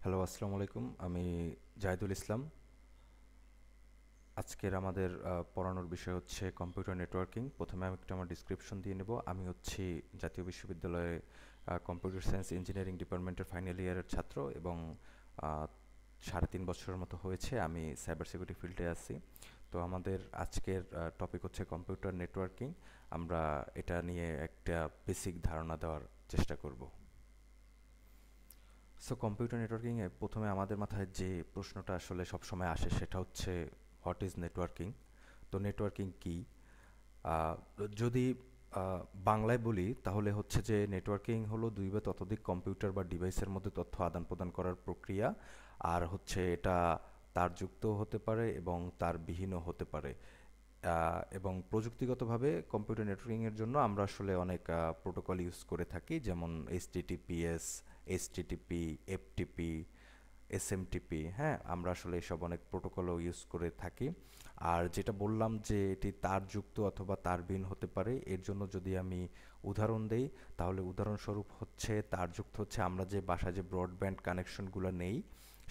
Hello, আসসালামু আলাইকুম। আমি জাহিদুল ইসলাম। আজকের আমাদের পড়ানোর বিষয় হচ্ছে কম্পিউটার নেটওয়ার্কিং। প্রথমে আমি একটু আমার ডিসক্রিপশন দিয়ে নেব। আমি হচ্ছি জাতীয় বিশ্ববিদ্যালয়ে কম্পিউটার সায়েন্স ইঞ্জিনিয়ারিং ডিপার্টমেন্টের ফাইনাল ইয়ারের ছাত্র এবং আহ, 3.5 বছরের মতো হয়েছে আমি সাইবার সিকিউরিটি ফিল্ডে আছি। তো আমাদের আজকের টপিক হচ্ছে কম্পিউটার নেটওয়ার্কিং। আমরা এটা নিয়ে একটা বেসিক ধারণা দেওয়ার চেষ্টা করব। সো কম্পিউটার নেটওয়ার্কিংয়ে প্রথমে আমাদের মাথায় যে প্রশ্নটা আসলে সবসময় আসে সেটা হচ্ছে হোয়াট ইজ নেটওয়ার্কিং। তো নেটওয়ার্কিং কি? আহ, যদি আহ, বাংলায় বলি তাহলে হচ্ছে যে নেটওয়ার্কিং হলো দুই বা ততোধিক কম্পিউটার বা ডিভাইসের মধ্যে তথ্য আদান প্রদান করার প্রক্রিয়া। আর হচ্ছে এটা তারযুক্ত হতে পারে এবং তারবিহীনও হতে পারে। এবং প্রযুক্তিগতভাবে কম্পিউটার নেটওয়ার্কিংয়ের জন্য আমরা আসলে অনেক প্রোটোকল ইউজ করে থাকি, যেমন এইচটিটিপিএস, এইচটিটিপি, এফটিপি, এসএমটিপি। হ্যাঁ, আমরা আসলে এসব অনেক প্রোটোকলও ইউজ করে থাকি। আর যেটা বললাম যে এটি তারযুক্ত অথবা তারবিহীন হতে পারে, এর জন্য যদি আমি উদাহরণ দেই তাহলে উদাহরণস্বরূপ হচ্ছে তারযুক্ত হচ্ছে আমরা যে বাসায় যে ব্রডব্যান্ড কানেকশনগুলো নেই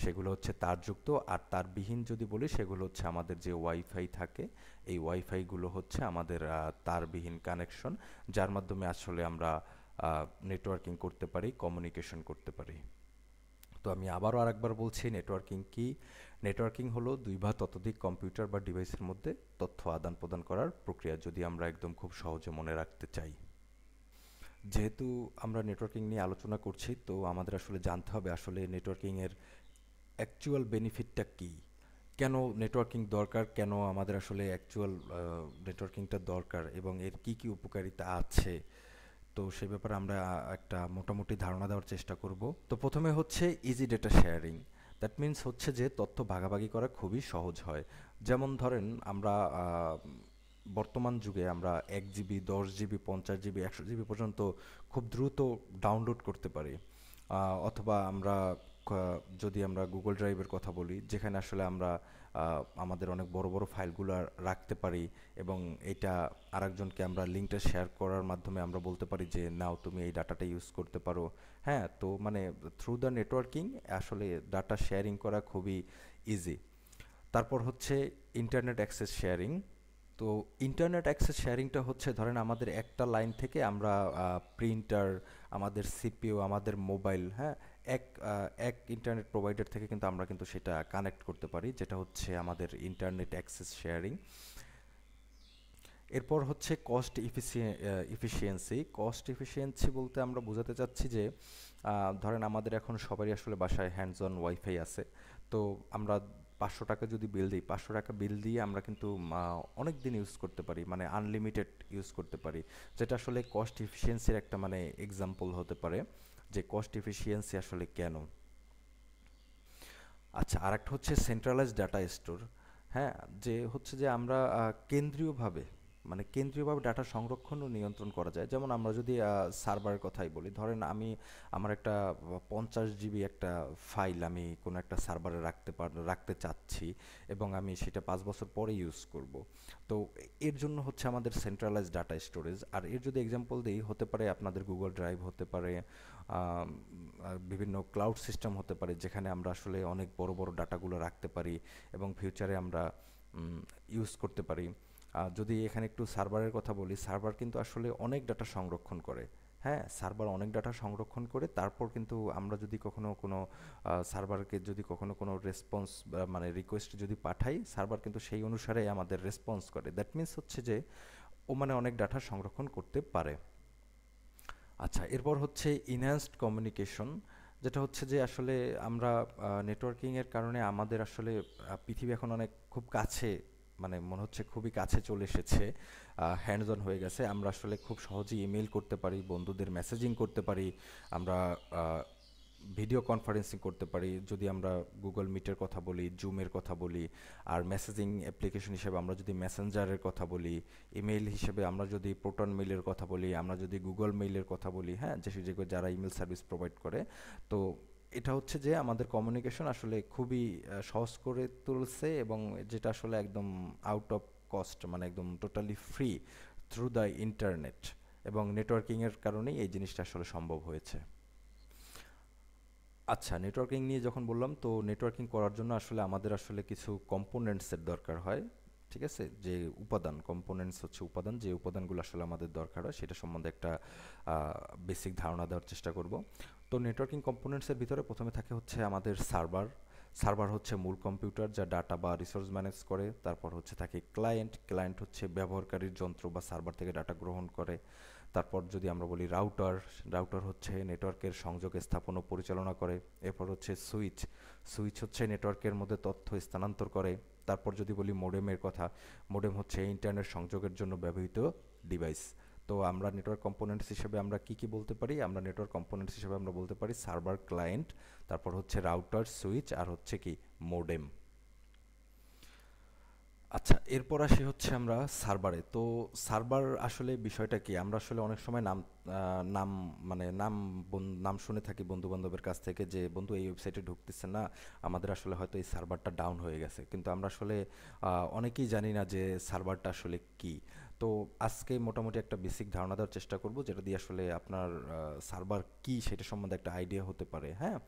সেগুলো হচ্ছে তারযুক্ত। আর তারবিহীন যদি বলি সেগুলো হচ্ছে আমাদের যে ওয়াইফাই থাকে, এই ওয়াইফাইগুলো হচ্ছে আমাদের তারবিহীন কানেকশন, যার মাধ্যমে আসলে আমরা নেটওয়ার্কিং করতে পারি, কমিউনিকেশন করতে পারি। তো আমি আবারও আরেকবার বলছি, নেটওয়ার্কিং কি? নেটওয়ার্কিং হলো দুই বা ততোধিক কম্পিউটার বা ডিভাইসের মধ্যে তথ্য আদান প্রদান করার প্রক্রিয়া, যদি আমরা একদম খুব সহজে মনে রাখতে চাই। যেহেতু আমরা নেটওয়ার্কিং নিয়ে আলোচনা করছি, তো আমাদের আসলে জানতে হবে আসলে নেটওয়ার্কিংয়ের অ্যাকচুয়াল বেনিফিটটা কী। কেন নেটওয়ার্কিং দরকার, কেন আমাদের আসলে অ্যাকচুয়াল নেটওয়ার্কিংটা দরকার এবং এর কি কি উপকারিতা আছে। তো সে ব্যাপারে আমরা একটা মোটামুটি ধারণা দেওয়ার চেষ্টা করব। তো প্রথমে হচ্ছে easy data sharing. That means হচ্ছে যে তথ্য ভাগাভাগি করা খুবই সহজ হয়। যেমন ধরেন আমরা বর্তমান যুগে আমরা 1 জিবি, 10 জিবি, 50 জিবি, 100 জিবি পর্যন্ত খুব দ্রুত ডাউনলোড করতে পারি। অথবা আমরা যদি আমরা গুগল ড্রাইভের কথা বলি, যেখানে আসলে আমরা আমাদের অনেক বড় বড় ফাইলগুলো রাখতে পারি এবং এটা আরেকজনকে আমরা লিঙ্কটা শেয়ার করার মাধ্যমে আমরা বলতে পারি যে নাও তুমি এই ডাটাটা ইউজ করতে পারো। হ্যাঁ, তো মানে থ্রু দ্য নেটওয়ার্কিং আসলে ডাটা শেয়ারিং করা খুবই ইজি। তারপর হচ্ছে ইন্টারনেট অ্যাক্সেস শেয়ারিং। তো ইন্টারনেট অ্যাক্সেস শেয়ারিংটা হচ্ছে ধরেন আমাদের একটা লাইন থেকে আমরা প্রিন্টার, আমাদের সিপিইউ, আমাদের মোবাইল, হ্যাঁ, এক ইন্টারনেট প্রোভাইডার থেকে কিন্তু আমরা কিন্তু সেটা কানেক্ট করতে পারি, যেটা হচ্ছে আমাদের ইন্টারনেট অ্যাক্সেস শেয়ারিং। এরপর হচ্ছে কস্ট ইফিসিয়েন্সি বলতে আমরা বোঝাতে চাচ্ছি যে ধরেন আমাদের এখন সবারই আসলে বাসায় হ্যান্ডস অন ওয়াইফাই আছে। তো আমরা 500 টাকা যদি বিল দিই, 500 টাকা বিল দিয়ে আমরা কিন্তু অনেক দিন ইউজ করতে পারি, মানে আনলিমিটেড ইউজ করতে পারি, যেটা আসলে কস্ট ইফিসিয়েন্সির একটা মানে এক্সাম্পল হতে পারে যে কস্ট ইফিসিয়েন্সি আসলে কেন। আচ্ছা, আরেকটা হচ্ছে সেন্ট্রালাইজড ডাটা স্টোর। হ্যাঁ, যে হচ্ছে যে আমরা কেন্দ্রীয়ভাবে, মানে কেন্দ্রীয়ভাবে ডাটা সংরক্ষণ ও নিয়ন্ত্রণ করা যায়। যেমন আমরা যদি সার্ভারের কথাই বলি, ধরেন আমি আমার একটা 50 জিবি একটা ফাইল আমি কোনো একটা সার্ভারে রাখতে চাচ্ছি এবং আমি সেটা 5 বছর পরে ইউজ করব। তো এর জন্য হচ্ছে আমাদের সেন্ট্রালাইজড ডাটা স্টোরেজ। আর এর যদি এক্সাম্পল দিই, হতে পারে আপনাদের গুগল ড্রাইভ, হতে পারে বিভিন্ন ক্লাউড সিস্টেম হতে পারে, যেখানে আমরা আসলে অনেক বড় বড় ডাটাগুলো রাখতে পারি এবং ফিউচারে আমরা ইউজ করতে পারি। যদি এখানে একটু সার্ভারের কথা বলি, সার্ভার কিন্তু আসলে অনেক ডাটা সংরক্ষণ করে। হ্যাঁ, সার্ভার অনেক ডাটা সংরক্ষণ করে, তারপর কিন্তু আমরা যদি কখনো কোনো সার্ভারকে যদি কখনো কোনো রেসপন্স মানে রিকোয়েস্ট যদি পাঠাই, সার্ভার কিন্তু সেই অনুসারে আমাদের রেসপন্স করে। দ্যাট মিন্স হচ্ছে যে ও মানে অনেক ডাটা সংরক্ষণ করতে পারে। আচ্ছা, এরপর হচ্ছে ইনহ্যান্সড কমিউনিকেশন, যেটা হচ্ছে যে আসলে আমরা নেটওয়ার্কিংয়ের কারণে আমাদের আসলে পৃথিবী এখন অনেক খুব কাছে, মানে মনে হচ্ছে খুবই কাছে চলে এসেছে, হ্যান্ডস অন হয়ে গেছে। আমরা আসলে খুব সহজেই ইমেল করতে পারি, বন্ধুদের মেসেজিং করতে পারি, আমরা ভিডিও কনফারেন্সিং করতে পারি, যদি আমরা গুগল মিটের কথা বলি, জুমের কথা বলি। আর মেসেজিং অ্যাপ্লিকেশন হিসেবে আমরা যদি মেসেঞ্জারের কথা বলি, ইমেইল হিসেবে আমরা যদি প্রোটন মেইলের কথা বলি, আমরা যদি গুগল মেইলের কথা বলি, হ্যাঁ, যে যারা ইমেল সার্ভিস প্রোভাইড করে। তো এটা হচ্ছে যে আমাদের কমিউনিকেশন আসলে খুবই সহজ করে তুলছে এবং যেটা আসলে একদম আউট অফ কস্ট, মানে একদম totally free through the internet. এবং নেটওয়ার্কিংয়ের কারণেই এই জিনিসটা আসলে সম্ভব হয়েছে। আচ্ছা, নেটওয়ার্কিং নিয়ে যখন বললাম, তো নেটওয়ার্কিং করার জন্য আসলে আমাদের আসলে কিছু কম্পোনেন্টসের দরকার হয়। ঠিক আছে? যে উপাদান, কম্পোনেন্টস হচ্ছে উপাদান, যে উপাদানগুলো আসলে আমাদের দরকার হয় সেটা সম্বন্ধে একটা বেসিক ধারণা দেওয়ার চেষ্টা করব। তো নেটওয়ার্কিং কম্পোনেন্টসের ভিতরে প্রথমে থাকে হচ্ছে আমাদের সার্ভার। সার্ভার হচ্ছে মূল কম্পিউটার যা ডাটা বা রিসোর্স ম্যানেজ করে। তারপর হচ্ছে থাকে ক্লায়েন্ট। ক্লায়েন্ট হচ্ছে ব্যবহারকারীর যন্ত্র বা সার্ভার থেকে ডাটা গ্রহণ করে। তারপর যদি আমরা বলি রাউটার, রাউটার হচ্ছে নেটওয়ার্কের সংযোগ স্থাপন ও পরিচালনা করে। এরপর হচ্ছে সুইচ, সুইচ হচ্ছে নেটওয়ার্কের মধ্যে তথ্য স্থানান্তর করে। তারপর যদি বলি মোডেমের কথা, মোডেম হচ্ছে ইন্টারনেট সংযোগের জন্য ব্যবহৃত ডিভাইস। তো আমরা নেটওয়ার্ক কম্পোনেন্টস হিসেবে আমরা কি কি বলতে পারি? আমরা নেটওয়ার্ক কম্পোনেন্টস হিসেবে আমরা বলতে পারি সার্ভার, ক্লায়েন্ট, তারপর হচ্ছে রাউটার, সুইচ, আর হচ্ছে কি মোডেম। আচ্ছা, এরপর আসি হচ্ছে আমরা সার্ভারে। তো সার্ভার আসলে বিষয়টা কি, আমরা আসলে অনেক সময় নাম মানে নাম শুনে থাকি বন্ধু বান্ধবের কাছ থেকে যে বন্ধু এই ওয়েবসাইটে ঢুকতেছে না, আমাদের আসলে হয়তো এই সার্ভারটা ডাউন হয়ে গেছে, কিন্তু আমরা আসলে অনেকেই জানি না যে সার্ভারটা আসলে কি। তো আজকে মোটামুটি একটা বেসিক ধারণা দেওয়ার চেষ্টা করব, যেটা দিয়ে আসলে আপনার সার্ভার কি সেটা সম্বন্ধে একটা আইডিয়া হতে পারে। হ্যাঁ,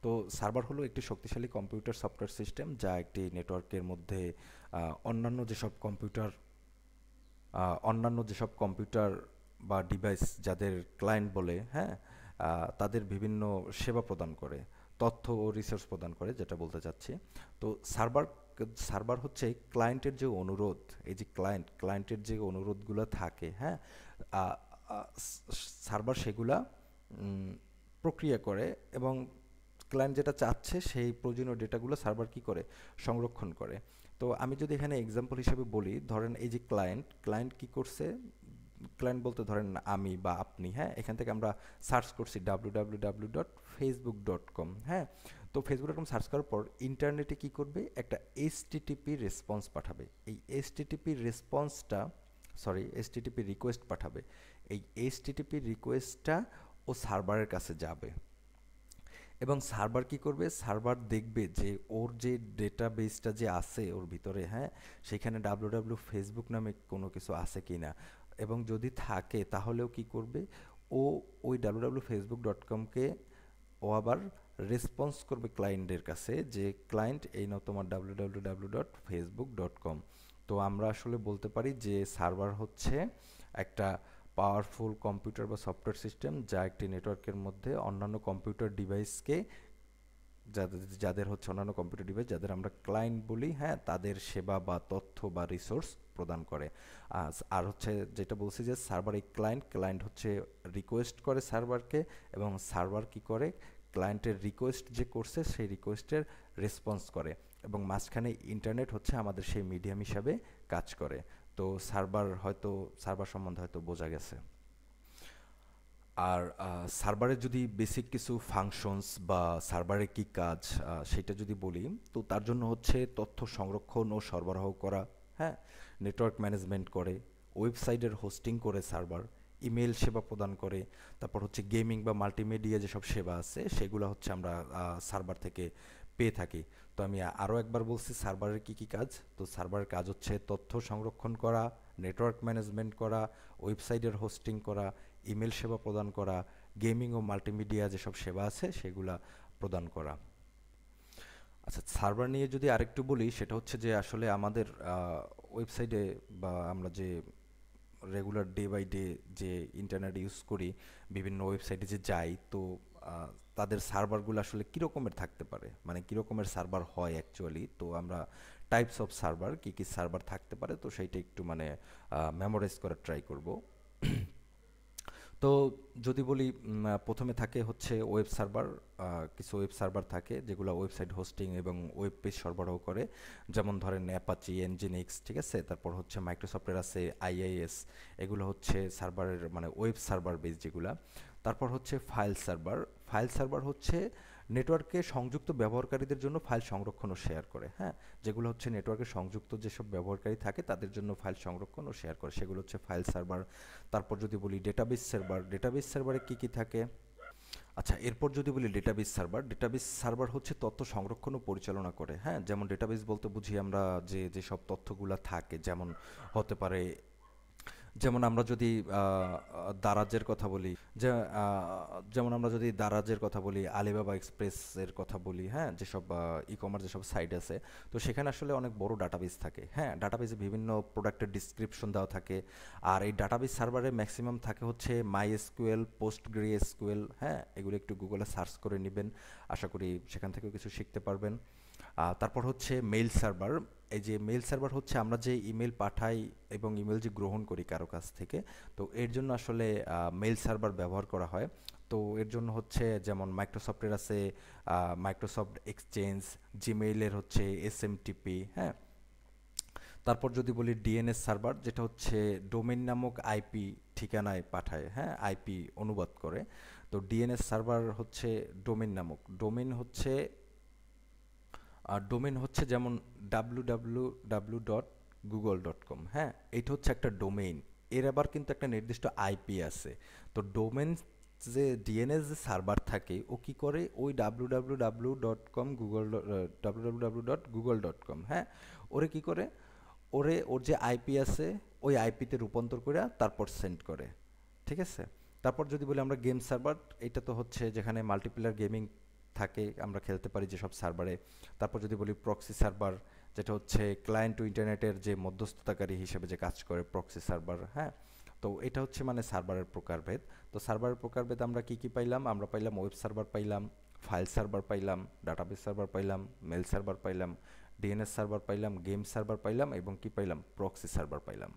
তো সার্ভার হলো একটি শক্তিশালী কম্পিউটার সফটওয়্যার সিস্টেম যা একটি নেটওয়ার্কের মধ্যে অন্যান্য যেসব কম্পিউটার অন্যান্য যেসব কম্পিউটার বা ডিভাইস যাদের ক্লায়েন্ট বলে, হ্যাঁ, তাদের বিভিন্ন সেবা প্রদান করে, তথ্য ও রিসোর্স প্রদান করে, যেটা বলতে চাচ্ছি। তো সার্ভার সার্ভার হচ্ছে ক্লায়েন্টের যে অনুরোধ, এই যে ক্লায়েন্টের যে অনুরোধগুলো থাকে, হ্যাঁ, সার্ভার সেগুলা উম, প্রক্রিয়া করে, এবং ক্লায়েন্ট যেটা চাচ্ছে সেই প্রয়োজনীয় ডেটাগুলো সার্ভার কি করে, সংরক্ষণ করে। তো আমি যদি এখানে এক্সাম্পল হিসেবে বলি, ধরেন এই যে ক্লায়েন্ট, ক্লায়েন্ট কি করছে, ক্লায়েন্ট বলতে ধরেন আমি বা আপনি, হ্যাঁ, এখান থেকে আমরা সার্চ করছি www.facebook.com, হ্যাঁ। তো facebook.com সার্চ করার পর ইন্টারনেটে কি করবে, একটা এইচটিটিপি রেসপন্স পাঠাবে। এই এইচটিটিপি রেসপন্সটা, সরি, এইচটিটিপি রিকোয়েস্ট পাঠাবে। এই এইচটিটিপি রিকোয়েস্টটা ও সার্ভারের কাছে যাবে, এবং সার্ভার কি করবে, সার্ভার দেখবে যে ওর যে ডেটাবেসটা যে আছে ওর ভিতরে, হ্যাঁ, সেখানে ফেসবুক নামে কোনো কিছু আছে কি না, এবং যদি থাকে তাহলেও কি করবে, ও ওই ফেসবুক.কমকে ও আবার রেসপন্স করবে ক্লায়েন্টের কাছে যে ক্লায়েন্ট এই নাও তোমার www.facebook.com। তো আমরা আসলে বলতে পারি যে সার্ভার হচ্ছে একটা পাওয়ারফুল কম্পিউটার বা সফটওয়্যার সিস্টেম যা একটি নেটওয়ার্কের মধ্যে অন্যান্য কম্পিউটার ডিভাইসকে, যাদের যাদের হচ্ছে অন্যান্য কম্পিউটার ডিভাইস যাদের আমরা ক্লায়েন্ট বলি, হ্যাঁ, তাদের সেবা বা তথ্য বা রিসোর্স প্রদান করে। আর হচ্ছে যেটা বলছি যে সার্ভার, এই ক্লায়েন্ট হচ্ছে রিকোয়েস্ট করে সার্ভারকে, এবং সার্ভার কি করে, ক্লায়েন্টের রিকোয়েস্ট যে করছে সেই রিকোয়েস্টের রেসপন্স করে, এবং মাঝখানে ইন্টারনেট হচ্ছে আমাদের সেই মিডিয়াম হিসাবে কাজ করে। তো সার্ভার সম্বন্ধে হয়তো বোঝা গেছে। আর সার্ভারের যদি বেসিক কিছু ফাংশনস বা সার্ভারের কি কাজ, সেটা যদি বলি, তো তার জন্য হচ্ছে তথ্য সংরক্ষণ ও সরবরাহ করা, হ্যাঁ, নেটওয়ার্ক ম্যানেজমেন্ট করে, ওয়েবসাইটের হোস্টিং করে সার্ভার, ইমেল সেবা প্রদান করে, তারপর হচ্ছে গেমিং বা মাল্টিমিডিয়া যেসব সেবা আছে সেগুলো হচ্ছে আমরা সার্ভার থেকে পেয়ে থাকি। তো আমি আরও একবার বলছি সার্ভারের কি কি কাজ। তো সার্ভারের কাজ হচ্ছে তথ্য সংরক্ষণ করা, নেটওয়ার্ক ম্যানেজমেন্ট করা, ওয়েবসাইটের হোস্টিং করা, ইমেল সেবা প্রদান করা, গেমিং ও মাল্টিমিডিয়া যেসব সেবা আছে সেগুলা প্রদান করা। আচ্ছা, সার্ভার নিয়ে যদি আরেকটু বলি, সেটা হচ্ছে যে আসলে আমাদের ওয়েবসাইটে বা আমরা যে রেগুলার ডে বাই ডে যে ইন্টারনেট ইউজ করি, বিভিন্ন ওয়েবসাইটে যে যাই, তো তাদের সার্ভারগুলো আসলে কীরকমের থাকতে পারে, মানে কীরকমের সার্ভার হয় অ্যাকচুয়ালি। তো আমরা টাইপস অফ সার্ভার, কী কী সার্ভার থাকতে পারে, তো সেইটা একটু মানে মেমোরাইজ করার ট্রাই করব। তো যদি বলি, প্রথমে থাকে হচ্ছে ওয়েব সার্ভার। কিছু ওয়েব সার্ভার থাকে যেগুলো ওয়েবসাইট হোস্টিং এবং ওয়েব পেজ সরবরাহ করে, যেমন ধরেন অ্যাপাচি, এনজিনিক্স, ঠিক আছে, তারপর হচ্ছে মাইক্রোসফটের আছে আইআইএস। এগুলো হচ্ছে সার্ভারের মানে ওয়েব সার্ভার বেস যেগুলা। তারপর হচ্ছে ফাইল সার্ভার। ফাইল সার্ভার হচ্ছে নেটওয়ার্কে সংযুক্ত ব্যবহারকারীদের জন্য ফাইল সংরক্ষণ ও শেয়ার করে, হ্যাঁ, যেগুলো হচ্ছে নেটওয়ার্কে সংযুক্ত যেসব ব্যবহারকারী থাকে তাদের জন্য ফাইল সংরক্ষণ ও শেয়ার করে, সেগুলো হচ্ছে ফাইল সার্ভার। তারপর যদি বলি ডেটাবেস সার্ভার, ডেটাবেস সার্ভারে কী কী থাকে। আচ্ছা, এরপর যদি বলি ডেটাবেস সার্ভার, ডেটাবেস সার্ভার হচ্ছে তথ্য সংরক্ষণ ও পরিচালনা করে, হ্যাঁ, যেমন ডেটাবেস বলতে বুঝি আমরা যে যেসব তথ্যগুলা থাকে, যেমন হতে পারে যেমন আমরা যদি দারাজের কথা বলি, যে যেমন আমরা যদি দারাজের কথা বলি, আলিবাবা এক্সপ্রেসের কথা বলি, হ্যাঁ, যেসব ই কমার্স যেসব সাইট আছে, তো সেখানে আসলে অনেক বড় ডাটাবেস থাকে, হ্যাঁ, ডাটাবেসে বিভিন্ন প্রোডাক্টের ডিসক্রিপশন দেওয়া থাকে। আর এই ডাটাবেস সার্ভারে ম্যাক্সিমাম থাকে হচ্ছে মাই এসকিউএল, পোস্টগ্রে এসকিউএল, হ্যাঁ, এগুলো একটু গুগলে সার্চ করে নেবেন, আশা করি সেখান থেকেও কিছু শিখতে পারবেন। তারপর হচ্ছে মেইল সার্ভার। এই যে মেইল সার্ভার হচ্ছে আমরা যে ইমেল পাঠাই এবং ইমেল যে গ্রহণ করি কারো কাছ থেকে, তো এর জন্য আসলে মেইল সার্ভার ব্যবহার করা হয়। তো এর জন্য হচ্ছে যেমন মাইক্রোসফটের আছে মাইক্রোসফট এক্সচেঞ্জ, জিমেইলের হচ্ছে এসএমটিপি, হ্যাঁ। তারপর যদি বলি ডিএনএস সার্ভার, যেটা হচ্ছে ডোমেইন নামক আইপি ঠিকানায় পাঠায়, হ্যাঁ, আইপি অনুবাদ করে। তো ডিএনএস সার্ভার হচ্ছে ডোমেইন নামক, ডোমেন হচ্ছে যেমন www.google.com, হ্যাঁ, এইটা হচ্ছে একটা ডোমেইন। এর আবার কিন্তু একটা নির্দিষ্ট আইপি আছে। তো ডোমেন যে ডিএনএস যে সার্ভার থাকে, ও কি করে ওই www.google.com, হ্যাঁ, ওরে কি করে, ওর যে আইপি আছে ওই আইপিতে রূপান্তর করে তারপর সেন্ড করে, ঠিক আছে। তারপর যদি বলি আমরা গেম সার্ভার, এটা তো হচ্ছে যেখানে মাল্টিপ্লেয়ার গেমিং থাকে, আমরা খেলতে পারি যেসব সার্ভারে। তারপর যদি বলি প্রক্সি সার্ভার, যেটা হচ্ছে ক্লায়েন্ট টু ইন্টারনেটের যে মধ্যস্থতাকারী হিসেবে যে কাজ করে প্রক্সি সার্ভার, হ্যাঁ। তো এটা হচ্ছে মানে সার্ভারের প্রকারভেদ। তো সার্ভারের প্রকারভেদ আমরা কি কি পাইলাম, আমরা পাইলাম ওয়েব সার্ভার পাইলাম, ফাইল সার্ভার পাইলাম, ডাটাবেস সার্ভার পাইলাম, মেল সার্ভার পাইলাম, ডিএনএস সার্ভার পাইলাম, গেম সার্ভার পাইলাম এবং কি পাইলাম, প্রক্সি সার্ভার পাইলাম,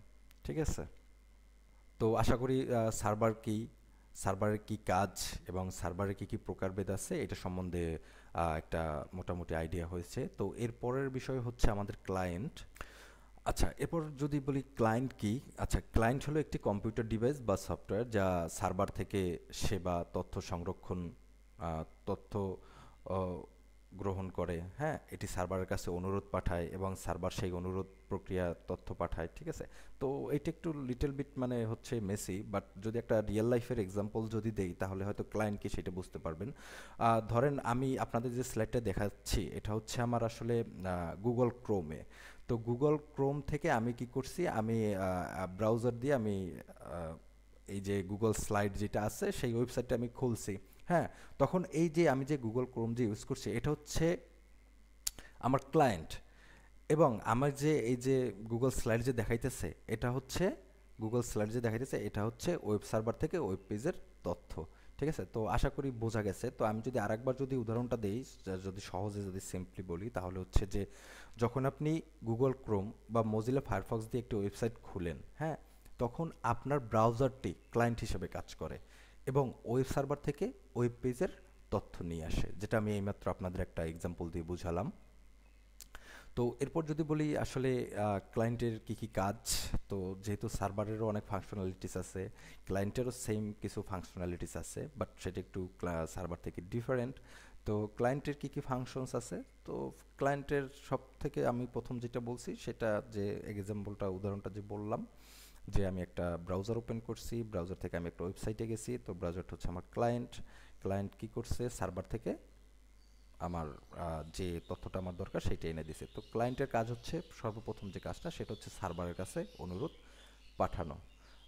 ঠিক আছে। তো আশা করি সার্ভার কি, সার্ভারের কি কাজ এবং সার্ভারের কি কি প্রকারভেদ আছে এটা সম্বন্ধে একটা মোটামুটি আইডিয়া হয়েছে। তো এর পরের বিষয় হচ্ছে আমাদের ক্লায়েন্ট। আচ্ছা, এরপর যদি বলি ক্লায়েন্ট কি, আচ্ছা, ক্লায়েন্ট হলো একটি কম্পিউটার ডিভাইস বা সফটওয়্যার যা সার্ভার থেকে সেবা, তথ্য সংরক্ষণ, তথ্য আহ, গ্রহণ করে, হ্যাঁ, এটি সার্ভারের কাছে অনুরোধ পাঠায় এবং সার্ভার সেই অনুরোধ প্রক্রিয়া তথ্য পাঠায়, ঠিক আছে। তো এটা একটু লিটল বিট মানে হচ্ছে মেসি, বাট যদি একটা রিয়েল লাইফের এক্সাম্পল যদি দেই তাহলে হয়তো ক্লায়েন্ট কি সেটা বুঝতে পারবেন। ধরেন আমি আপনাদের যে স্লাইডটা দেখাচ্ছি এটা হচ্ছে আমার আসলে গুগল ক্রোমে। তো গুগল ক্রোম থেকে আমি কি করছি, আমি ব্রাউজার দিয়ে আমি আহ, এই যে গুগল স্লাইড যেটা আছে সেই ওয়েবসাইটটা আমি খুলছি, হ্যাঁ। তখন এই যে আমি যে গুগল ক্রোম যে ইউজ করছি এটা হচ্ছে আমার ক্লায়েন্ট, এবং আমার যে এই যে গুগল স্লাইড যে দেখাইতেছে এটা হচ্ছে, গুগল স্লাইড যে দেখাইতেছে এটা হচ্ছে ওয়েব সার্ভার থেকে ওয়েব পেজের তথ্য, ঠিক আছে। তো আশা করি বোঝা গেছে। তো আমি যদি আরেকবার যদি উদাহরণটা দেই, যদি সহজে যদি সিম্পলি বলি তাহলে হচ্ছে যে যখন আপনি গুগল ক্রোম বা মজিলা ফায়ারফক্স দিয়ে একটি ওয়েবসাইট খুলেন, হ্যাঁ, তখন আপনার ব্রাউজারটি ক্লায়েন্ট হিসেবে কাজ করে এবং ওয়েব সার্ভার থেকে ওয়েব পেজের তথ্য নিয়ে আসে, যেটা আমি এইমাত্র আপনাদের একটা এক্সাম্পল দিয়ে বুঝালাম। তো এরপর যদি বলি আসলে ক্লায়েন্টের কি কি কাজ, তো যেহেতু সার্ভারেরও অনেক ফাংশনালিটিস আছে, ক্লায়েন্টেরও সেম কিছু ফাংশনালিটিস আছে, বাট সেটা একটু সার্ভার থেকে ডিফারেন্ট। তো ক্লায়েন্টের কি কি ফাংশনস আছে, তো ক্লায়েন্টের সব থেকে আমি প্রথম যেটা বলছি সেটা, যে এক্সাম্পলটা উদাহরণটা যে বললাম, যে আমি একটা ব্রাউজার ওপেন করছি, ব্রাউজার থেকে আমি একটা ওয়েবসাইটে গেছি, তো ব্রাউজারটা হচ্ছে আমার ক্লায়েন্ট। ক্লায়েন্ট কি করছে, সার্ভার থেকে আমার যে তথ্যটা আমার দরকার সেটা এনে দিছে। তো ক্লায়েন্টের কাজ হচ্ছে সর্বপ্রথম যে কাজটা সেটা হচ্ছে সার্ভারের কাছে অনুরোধ পাঠানো।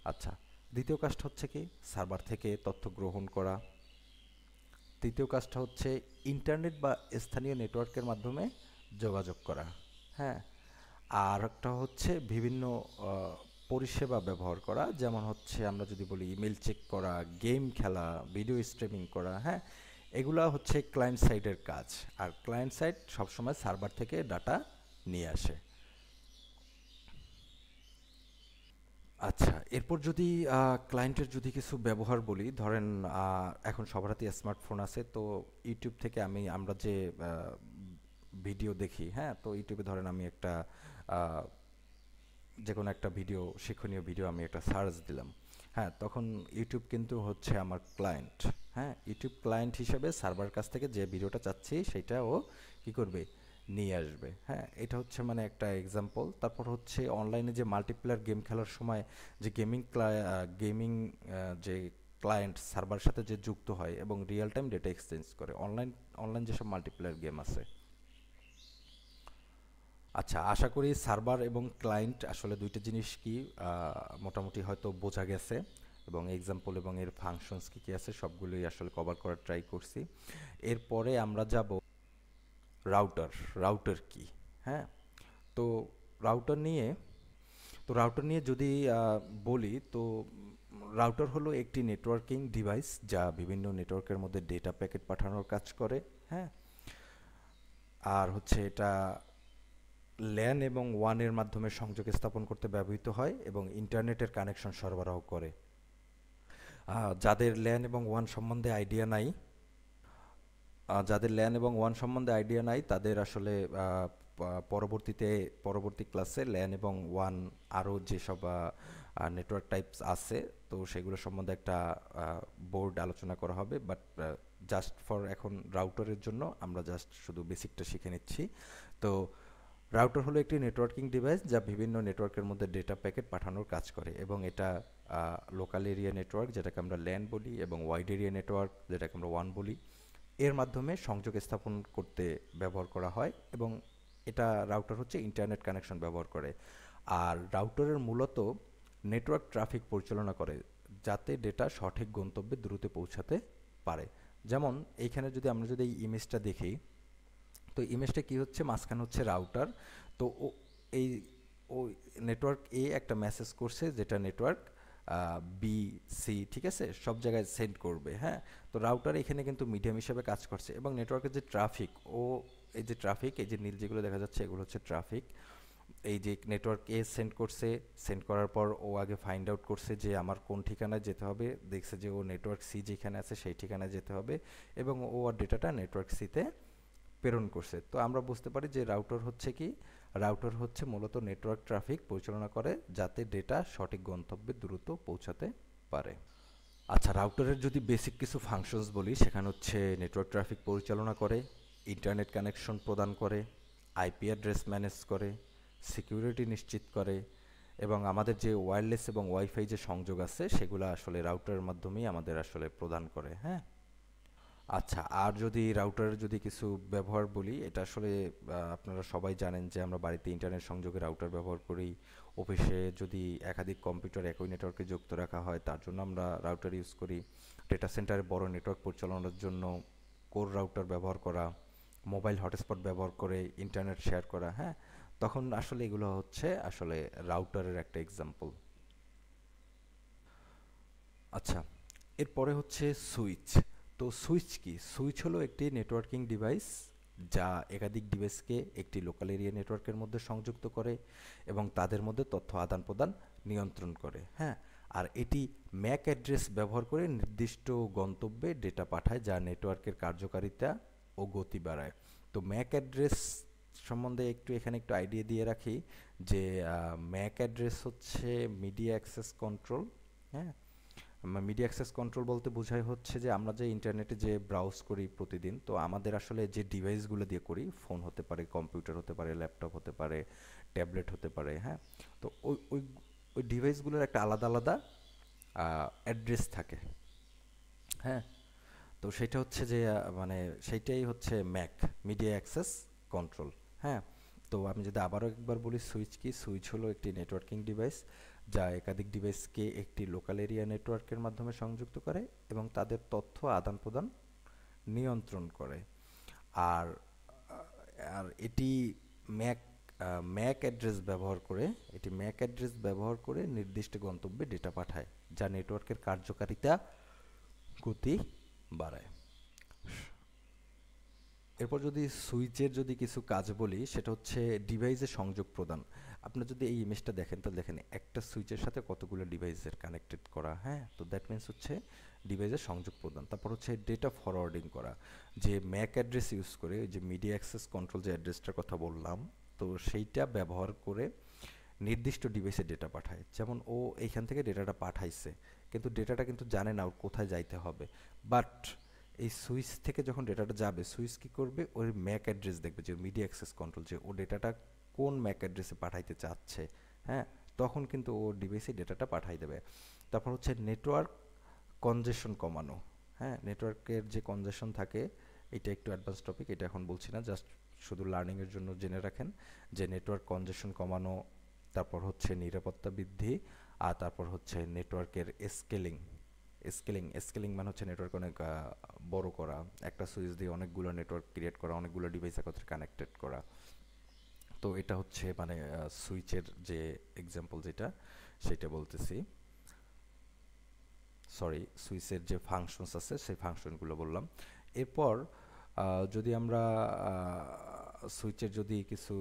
আচ্ছা, দ্বিতীয় কাজটা হচ্ছে কি, সার্ভার থেকে তথ্য গ্রহণ করা। তৃতীয় কাজটা হচ্ছে ইন্টারনেট বা স্থানীয় নেটওয়ার্কের মাধ্যমে যোগাযোগ করা, হ্যাঁ। আর একটা হচ্ছে বিভিন্ন পরিষেবা ব্যবহার করা, যেমন হচ্ছে আমরা যদি বলি ইমেল চেক করা, গেম খেলা, ভিডিও স্ট্রিমিং করা, হ্যাঁ, এগুলা হচ্ছে ক্লায়েন্ট সাইডের কাজ। আর ক্লায়েন্ট সাইড সবসময় সার্ভার থেকে ডাটা নিয়ে আসে। আচ্ছা, এরপর যদি ক্লায়েন্টের যদি কিছু ব্যবহার বলি, ধরেন এখন সবার হাতে স্মার্টফোন আছে, তো ইউটিউব থেকে আমরা যে ভিডিও দেখি, হ্যাঁ, তো ইউটিউবে ধরেন আমি একটা আহ, যে কোনো একটা ভিডিও, শিক্ষণীয় ভিডিও আমি একটা সার্চ দিলাম, হ্যাঁ, তখন ইউটিউব কিন্তু হচ্ছে আমার ক্লায়েন্ট, হ্যাঁ। ইউটিউব ক্লায়েন্ট হিসেবে সার্ভার কাছ থেকে যে ভিডিওটা চাচ্ছি সেটা ও কি করবে, নিয়ে আসবে, হ্যাঁ। এটা হচ্ছে মানে একটা এক্সাম্পল। তারপর হচ্ছে অনলাইনে যে মাল্টিপ্লেয়ার গেম খেলার সময় যে গেমিং যে ক্লায়েন্ট সার্ভার সাথে যে যুক্ত হয় এবং রিয়েল টাইম ডেটা এক্সচেঞ্জ করে, অনলাইন অনলাইন যেসব মাল্টিপ্লেয়ার গেম আছে। আচ্ছা, আশা করি সার্ভার এবং ক্লায়েন্ট আসলে দুইটা জিনিস কি মোটামুটি হয়তো বোঝা গেছে, এবং এক্সাম্পল এবং এর ফাংশনস কি কি আছে সবগুলোই আসলে কভার করার ট্রাই করছি। এরপরে আমরা যাব রাউটার। রাউটার কি? হ্যাঁ, তো রাউটার নিয়ে রাউটার নিয়ে যদি বলি, তো রাউটার হলো একটি নেটওয়ার্কিং ডিভাইস যা বিভিন্ন নেটওয়ার্কের মধ্যে ডেটা প্যাকেট পাঠানোর কাজ করে। হ্যাঁ, আর হচ্ছে এটা ল্যান এবং ওয়ানের মাধ্যমে সংযোগ স্থাপন করতে ব্যবহৃত হয় এবং ইন্টারনেটের কানেকশন সরবরাহ করে। যাদের ল্যান এবং ওয়ান সম্বন্ধে আইডিয়া নাই, তাদের আসলে পরবর্তীতে পরবর্তী ক্লাসে ল্যান এবং ওয়ান আরও যেসব নেটওয়ার্ক টাইপস আছে, তো সেগুলো সম্বন্ধে একটা বোর্ড আলোচনা করা হবে। বাট জাস্ট ফর এখন রাউটারের জন্য আমরা জাস্ট শুধু বেসিকটা শিখে নিচ্ছি। তো রাউটার হলো একটি নেটওয়ার্কিং ডিভাইস যা বিভিন্ন নেটওয়ার্কের মধ্যে ডেটা প্যাকেট পাঠানোর কাজ করে, এবং এটা লোকাল এরিয়া নেটওয়ার্ক যেটাকে আমরা ল্যান বলি, এবং ওয়াইড এরিয়া নেটওয়ার্ক যেটাকে আমরা ওয়ান বলি, এর মাধ্যমে সংযোগ স্থাপন করতে ব্যবহার করা হয়। এবং এটা রাউটার হচ্ছে ইন্টারনেট কানেকশন ব্যবহার করে। আর রাউটারের মূলত নেটওয়ার্ক ট্রাফিক পরিচালনা করে, যাতে ডেটা সঠিক গন্তব্যে দ্রুত পৌঁছাতে পারে। যেমন এইখানে যদি আমরা যদি এই ইমেজটা দেখি, তো ইমেজটা কি হচ্ছে, মাঝখানে হচ্ছে রাউটার। তো এই ও নেটওয়ার্ক এ একটা মেসেজ করছে, যেটা নেটওয়ার্ক বি, সি, ঠিক আছে, সব জায়গায় সেন্ড করবে। হ্যাঁ, তো রাউটার এখানে কিন্তু মিডিয়াম হিসেবে কাজ করছে, এবং নেটওয়ার্কের যে ট্রাফিক, এই যে নীল যেগুলো দেখা যাচ্ছে, এগুলো হচ্ছে ট্রাফিক। এই যে নেটওয়ার্ক এ সেন্ড করছে, সেন্ড করার পর ও আগে ফাইন্ড আউট করছে যে আমার কোন ঠিকানায় যেতে হবে, দেখছে যে ও নেটওয়ার্ক সি যেখানে আছে সেই ঠিকানায় যেতে হবে, এবং ও আর ডেটাটা নেটওয়ার্ক সিতে প্রেরণ করছে। তো আমরা বুঝতে পারি যে রাউটার হচ্ছে কি, রাউটার হচ্ছে মূলত নেটওয়ার্ক ট্রাফিক পরিচালনা করে, যাতে ডেটা সঠিক গন্তব্যে দ্রুত পৌঁছাতে পারে। আচ্ছা, রাউটারের যদি বেসিক কিছু ফাংশনস বলি, সেখানে হচ্ছে নেটওয়ার্ক ট্রাফিক পরিচালনা করে, ইন্টারনেট কানেকশন প্রদান করে, আইপি অ্যাড্রেস ম্যানেজ করে, সিকিউরিটি নিশ্চিত করে, এবং আমাদের যে ওয়্যারলেস এবং ওয়াইফাই যে সংযোগ আছে সেগুলো আসলে রাউটারের মাধ্যমেই আমাদের আসলে প্রদান করে। হ্যাঁ, আচ্ছা, আর যদি রাউটারের যদি কিছু ব্যবহার বলি, এটা আসলে আপনারা সবাই জানেন যে আমরা বাড়িতে ইন্টারনেট সংযোগে রাউটার ব্যবহার করি। অফিসে যদি একাধিক কম্পিউটার একই নেটওয়ার্কে যুক্ত রাখা হয়, তার জন্য আমরা রাউটার ইউজ করি। ডেটা সেন্টারে বড় নেটওয়ার্ক পরিচালনার জন্য কোর রাউটার ব্যবহার করা, মোবাইল হটস্পট ব্যবহার করে ইন্টারনেট শেয়ার করা। হ্যাঁ, তখন আসলে এগুলো হচ্ছে আসলে রাউটারের একটা এক্সাম্পল। আচ্ছা, এরপরে হচ্ছে সুইচ। তো সুইচ কি? সুইচ হলো একটি নেটওয়ার্কিং ডিভাইস যা একাধিক ডিভাইসকে একটি লোকাল এরিয়া নেটওয়ার্কের মধ্যে সংযুক্ত করে এবং তাদের মধ্যে তথ্য আদান প্রদান নিয়ন্ত্রণ করে। হ্যাঁ, আর এটি ম্যাক অ্যাড্রেস ব্যবহার করে নির্দিষ্ট গন্তব্যে ডেটা পাঠায়, যা নেটওয়ার্কের কার্যকারিতা ও গতি বাড়ায়। তো ম্যাক অ্যাড্রেস সম্বন্ধে এখানে একটু আইডিয়া দিয়ে রাখি, যে ম্যাক অ্যাড্রেস হচ্ছে মিডিয়া অ্যাক্সেস কন্ট্রোল। হ্যাঁ, মিডিয়া অ্যাক্সেস কন্ট্রোল বলতে বোঝায় হচ্ছে যে আমরা যে ইন্টারনেটে যে ব্রাউজ করি প্রতিদিন, তো আমাদের আসলে যে ডিভাইসগুলো দিয়ে করি, ফোন হতে পারে, কম্পিউটার হতে পারে, ল্যাপটপ হতে পারে, ট্যাবলেট হতে পারে। হ্যাঁ, তো ওই ডিভাইসগুলোর একটা আলাদা আলাদা অ্যাড্রেস থাকে। হ্যাঁ, তো সেটা হচ্ছে যে মানে সেইটাই হচ্ছে ম্যাক, মিডিয়া অ্যাক্সেস কন্ট্রোল। হ্যাঁ, তো আমি যদি আবারও একবার বলি, সুইচ কি? সুইচ হলো একটি নেটওয়ার্কিং ডিভাইস যা একাধিক ডিভাইসকে একটি লোকাল এরিয়া নেটওয়ার্কের মাধ্যমে সংযুক্ত করে এবং তাদের তথ্য আদান প্রদান নিয়ন্ত্রণ করে। আর আর এটি ম্যাক ম্যাক অ্যাড্রেস ব্যবহার করে নির্দিষ্ট গন্তব্যে ডেটা পাঠায়, যা নেটওয়ার্কের কার্যকারিতা, গতি বাড়ায়। এরপর যদি সুইচের যদি কিছু কাজ বলি, সেটা হচ্ছে ডিভাইসে সংযোগ প্রদান। আপনার যদি এই ইমেজটা দেখেন, তাহলে দেখেন একটা সুইচের সাথে কতগুলো ডিভাইসের কানেক্টেড করা। হ্যাঁ, তো দ্যাট মিনস হচ্ছে ডিভাইসের সংযোগ প্রদান। তারপর হচ্ছে ডেটা ফরওয়ার্ডিং করা, যে ম্যাক অ্যাড্রেস ইউজ করে, যে মিডিয়া অ্যাক্সেস কন্ট্রোল যে অ্যাড্রেসটার কথা বললাম, তো সেইটা ব্যবহার করে নির্দিষ্ট ডিভাইসে ডেটা পাঠায়। যেমন ও এইখান থেকে ডেটাটা পাঠাইছে, কিন্তু ডেটাটা কিন্তু জানে না ওর কোথায় যাইতে হবে। বাট এই সুইচ থেকে যখন ডেটাটা যাবে, সুইচ কি করবে, ওই ম্যাক অ্যাড্রেস দেখবে, যে মিডিয়া অ্যাক্সেস কন্ট্রোল, যে ও ডেটাটা কোন ম্যাক অ্যাড্রেসে পাঠাইতে চাচ্ছে। হ্যাঁ, তখন কিন্তু ও ডিভাইসে ডেটাটা পাঠাই দেবে। তারপর হচ্ছে নেটওয়ার্ক কনজেশন কমানো। হ্যাঁ, নেটওয়ার্কের যে কনজেশন থাকে, এটা একটু অ্যাডভান্স টপিক, এটা এখন বলছি না, জাস্ট শুধু লার্নিংয়ের জন্য জেনে রাখেন যে নেটওয়ার্ক কনজেশন কমানো, তারপর হচ্ছে নিরাপত্তা বৃদ্ধি, আর তারপর হচ্ছে নেটওয়ার্কের স্কেলিং। স্কেলিং মানে হচ্ছে নেটওয়ার্ক অনেক বড় করা, একটা সুইচ দিয়ে অনেকগুলো নেটওয়ার্ক ক্রিয়েট করা, অনেকগুলো ডিভাইস একত্রে কানেক্টেড করা। তো এটা হচ্ছে মানে সুইচের যে এক্সাম্পল যেটা সেটা বলতেছি, সরি, সুইচের যে ফাংশনস আছে সেই ফাংশনগুলো বললাম। এরপর যদি আমরা সুইচের যদি কিছু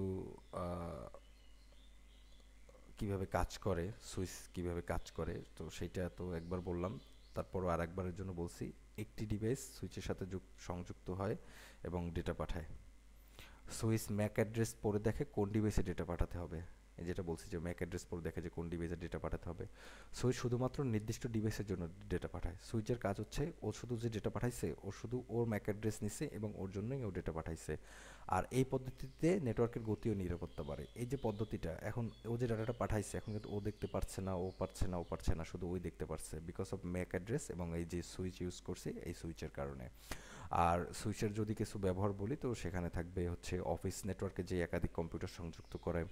কিভাবে কাজ করে, সুইচ কিভাবে কাজ করে, তো সেইটা তো একবার বললাম, তারপরও আর একবারের জন্য বলছি। একটি ডিভাইস সুইচের সাথে সংযুক্ত হয় এবং ডেটা পাঠায়। সুইচ ম্যাক অ্যাড্রেস পড়ে দেখে কোন ডিভাইসে ডেটা পাঠাতে হবে। এই যেটা বলছি যে ম্যাক অ্যাড্রেস পড়ে দেখে যে কোন ডিভাইসে ডেটা পাঠাতে হবে। সুইচ শুধুমাত্র নির্দিষ্ট ডিভাইসের জন্য ডেটা পাঠায়। সুইচের কাজ হচ্ছে ও শুধু যে ডেটা পাঠাইছে ও শুধু ওর ম্যাক অ্যাড্রেস নিছে এবং ওর জন্যই ও ডেটা পাঠাইছে। আর এই পদ্ধতিতে নেটওয়ার্কের গতি ও নিরাপত্তা বাড়ে। এই যে পদ্ধতিটা, এখন ও যে ডাটাটা পাঠাইছে এখন কিন্তু ও দেখতে পারছে না, ও পারছে না, ও পারছে না, শুধু ওই দেখতে পারছে বিকজ অফ ম্যাক অ্যাড্রেস এবং এই যে সুইচ ইউজ করছে এই সুইচের কারণে। আর সুইচের যদি কিছু ব্যবহার বলি তো সেখানে থাকবে হচ্ছে অফিস নেটওয়ার্কে যে একাধিক কম্পিউটার সংযুক্ত করে,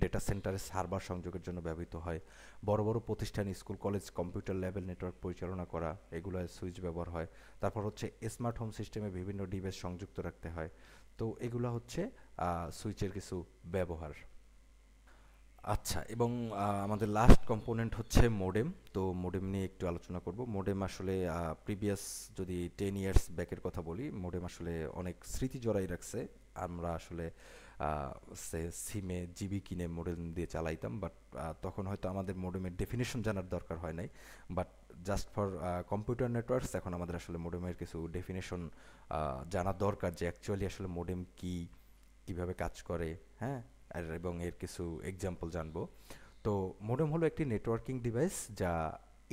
ডেটা সেন্টারে সার্ভার সংযোগের জন্য ব্যবহৃত হয়, বড় বড় প্রতিষ্ঠান, school, college computer level network পরিচালনা করা, এগুলো সুইচ ব্যবহার হয়। তারপর হচ্ছে স্মার্ট হোম সিস্টেমে বিভিন্ন ডিভাইস সংযুক্ত রাখতে হয়। তো এগুলো হচ্ছে সুইচের কিছু ব্যবহার। আচ্ছা, এবং আমাদের লাস্ট কম্পোনেন্ট হচ্ছে মোডেম। তো মোডেম নিয়ে একটু আলোচনা করব। মোডেম আসলে প্রিভিয়াস যদি 10 ইয়ার্স ব্যাকের কথা বলি, মোডেম আসলে অনেক স্মৃতি জড়াই রাখছে। আমরা আসলে সিমে জিবি কিনে মোডেম দিয়ে চালাইতাম, বাট তখন হয়তো আমাদের মোডেমের ডেফিনেশন জানার দরকার হয় নাই। But just for computer networks এখন আমাদের আসলে মোডেমের কিছু ডেফিনেশন জানা দরকার, যে অ্যাকচুয়ালি আসলে মোডেম কি, কিভাবে কাজ করে, হ্যাঁ, আর এবং এর কিছু এক্সাম্পল জানবো। তো মোডেম হলো একটি নেটওয়ার্কিং ডিভাইস যা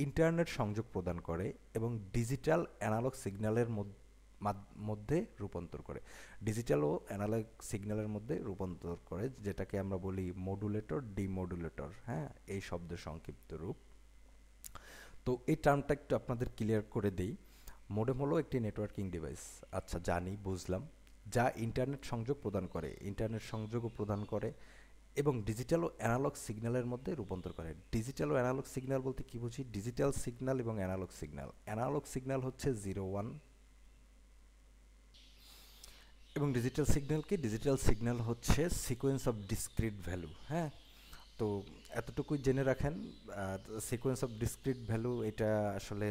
ইন্টারনেট সংযোগ প্রদান করে এবং ডিজিটাল অ্যানালগ সিগন্যালের মধ্যে রূপান্তর করে। ডিজিটাল ও অ্যানালগ সিগন্যালের মধ্যে রূপান্তর করে, যেটাকে আমরা বলি মডুলেটর, ডিমডুলেটর, হ্যাঁ, এই শব্দের সংক্ষিপ্ত রূপ। তো এই টার্মটা একটু আপনাদের ক্লিয়ার করে দেই। মোডেম হলো একটি নেটওয়ার্কিং ডিভাইস, আচ্ছা জানি, বুঝলাম, যা ইন্টারনেট সংযোগ প্রদান করে, ইন্টারনেট সংযোগও প্রদান করে এবং ডিজিটাল ও অ্যানালগ সিগন্যালের মধ্যে রূপান্তর করে। ডিজিটাল ও অ্যানালগ সিগন্যাল বলতে কি বুঝি? ডিজিটাল সিগন্যাল এবং অ্যানালগ সিগন্যাল। অ্যানালগ সিগন্যাল হচ্ছে 0 1 এবং ডিজিটাল সিগন্যাল কি? ডিজিটাল সিগন্যাল হচ্ছে সিকোয়েন্স অফ ডিসক্রিট ভ্যালু, হ্যাঁ। তো এতটুকুই জেনে রাখেন, সিকোয়েন্স অফ ডিসক্রিট ভ্যালু এটা আসলে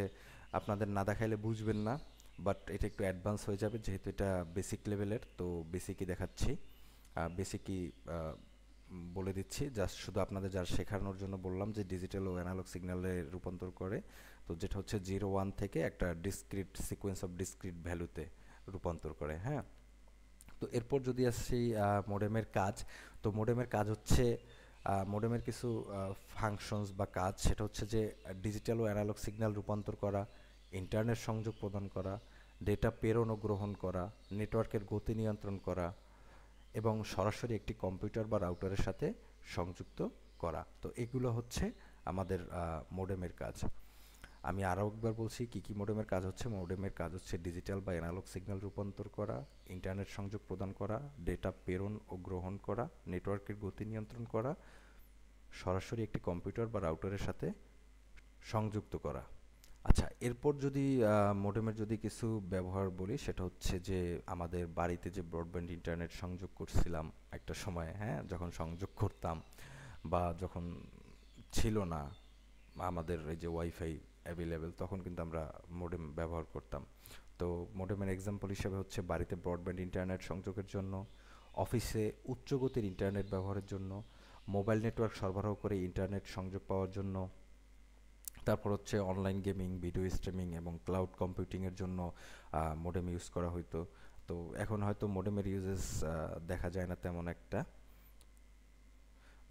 আপনাদের না দেখাইলে বুঝবেন না, বাট এটা একটু অ্যাডভান্স হয়ে যাবে যেহেতু এটা বেসিক লেভেলের। তো বেসিকই দেখাচ্ছি, বেসিকই বলে দিচ্ছি, জাস্ট শুধু আপনাদের যার শেখানোর জন্য বললাম যে ডিজিটাল ও অ্যানালগ সিগন্যালে রূপান্তর করে। তো যেটা হচ্ছে 0 1 থেকে একটা ডিসক্রিট সিকোয়েন্স অফ ডিসক্রিট ভ্যালুতে রূপান্তর করে, হ্যাঁ। তো এরপর যদি আসি মোডেমের কাজ, তো মোডেমের কাজ হচ্ছে মোডেমের কিছু ফাংশনস বা কাজ, সেটা হচ্ছে যে ডিজিটাল ও অ্যানালগ সিগন্যাল রূপান্তর করা, ইন্টারনেট সংযোগ প্রদান করা, ডেটা প্রেরণ ও গ্রহণ করা, নেটওয়ার্কের গতি নিয়ন্ত্রণ করা এবং সরাসরি একটি কম্পিউটার বা রাউটারের সাথে সংযুক্ত করা। তো এগুলো হচ্ছে আমাদের মোডেমের কাজ। আমি আরও একবার বলছি কী কী মোডেমের কাজ হচ্ছে। মোডেমের কাজ হচ্ছে ডিজিটাল বা অ্যানালগ সিগন্যাল রূপান্তর করা, ইন্টারনেট সংযোগ প্রদান করা, ডেটা প্রেরণ ও গ্রহণ করা, নেটওয়ার্কের গতি নিয়ন্ত্রণ করা, সরাসরি একটি কম্পিউটার বা রাউটারের সাথে সংযুক্ত করা। আচ্ছা, এরপর যদি মোডেমের যদি কিছু ব্যবহার বলি, সেটা হচ্ছে যে আমাদের বাড়িতে যে ব্রডব্যান্ড ইন্টারনেট সংযোগ করছিলাম একটা সময়, হ্যাঁ, যখন সংযোগ করতাম বা যখন ছিল না আমাদের এই যে ওয়াইফাই অ্যাভেলেবেল, তখন কিন্তু আমরা মোডেম ব্যবহার করতাম। তো মোডেমের এক্সাম্পল হিসেবে হচ্ছে বাড়িতে ব্রডব্যান্ড ইন্টারনেট সংযোগের জন্য, অফিসে উচ্চ গতির ইন্টারনেট ব্যবহারের জন্য, মোবাইল নেটওয়ার্ক সরবরাহ করে ইন্টারনেট সংযোগ পাওয়ার জন্য, তারপর হচ্ছে অনলাইন গেমিং, ভিডিও স্ট্রিমিং এবং ক্লাউড কম্পিউটিংয়ের জন্য মোডেম ইউজ করা হইতো। তো এখন হয়তো মোডেমের ইউজেস দেখা যায় না তেমন একটা,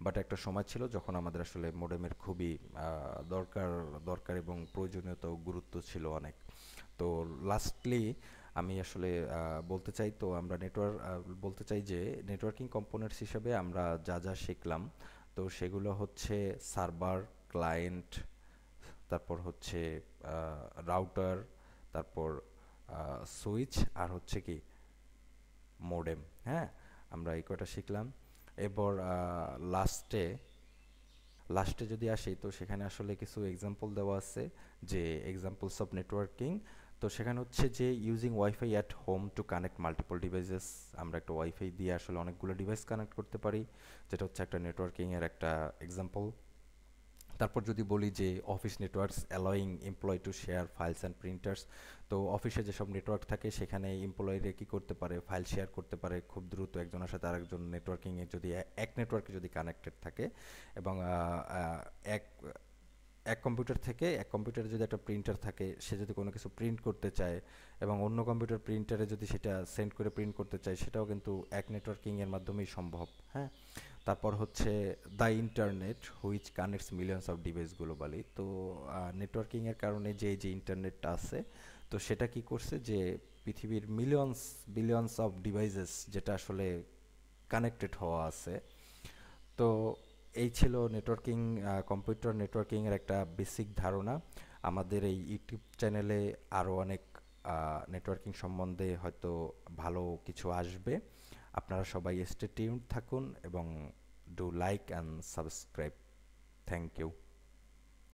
বাট একটা সময় ছিল যখন আমাদের আসলে মোডেমের খুবই দরকার দরকার এবং প্রয়োজনীয়তা ও গুরুত্ব ছিল অনেক। তো লাস্টলি আমি আসলে বলতে চাই, তো আমরা বলতে চাই যে নেটওয়ার্কিং কম্পোনেন্টস হিসেবে আমরা যা যা শিখলাম, তো সেগুলো হচ্ছে সার্ভার, ক্লায়েন্ট, তারপর হচ্ছে রাউটার, তারপর সুইচ, আর হচ্ছে কি মোডেম, হ্যাঁ। আমরা এই কয়টা শিখলাম। এরপর লাস্টে লাস্টে যদি আসি, তো সেখানে আসলে কিছু এক্সাম্পল দেওয়া আছে, যে এক্সাম্পলস অফ নেটওয়ার্কিং। তো সেখানে হচ্ছে যে using wifi at home to connect multiple devices, আমরা একটা ওয়াইফাই দিয়ে আসলে অনেকগুলো ডিভাইস কানেক্ট করতে পারি, যেটা হচ্ছে একটা নেটওয়ার্কিংয়ের একটা এক্সাম্পল। তারপর যদি বলি যে office networks allowing employ to share files and printers, তো অফিসে যেসব নেটওয়ার্ক থাকে সেখানে এমপ্লয়িরা কী করতে পারে, ফাইল শেয়ার করতে পারে খুব দ্রুত একজনের সাথে আরেকজন, নেটওয়ার্কিংয়ে যদি এক নেটওয়ার্কে যদি কানেক্টেড থাকে, এবং এক এক কম্পিউটার থেকে এক কম্পিউটারে যদি একটা প্রিন্টার থাকে, সে যদি কোনো কিছু প্রিন্ট করতে চায় এবং অন্য কম্পিউটার প্রিন্টারে যদি সেটা সেন্ড করে প্রিন্ট করতে চায়, সেটাও কিন্তু এক নেটওয়ার্কিংয়ের মাধ্যমেই সম্ভব। হ্যাঁ, তারপর হচ্ছে the internet which connects millions of device globally. তো নেটওয়ার্কিংয়ের কারণে যে যে ইন্টারনেটটা আছে, তো সেটা কি করছে যে পৃথিবীর মিলিয়নস বিলিয়নস অফ ডিভাইসেস যেটা আসলে কানেক্টেড হওয়া আছে। তো এই ছিল নেটওয়ার্কিং, কম্পিউটার নেটওয়ার্কিংয়ের একটা বেসিক ধারণা। আমাদের এই ইউটিউব চ্যানেলে আরও অনেক নেটওয়ার্কিং সম্বন্ধে হয়তো ভালো কিছু আসবে। আপনারা সবাই স্টে টিউনড থাকুন এবং do like and subscribe. Thank you.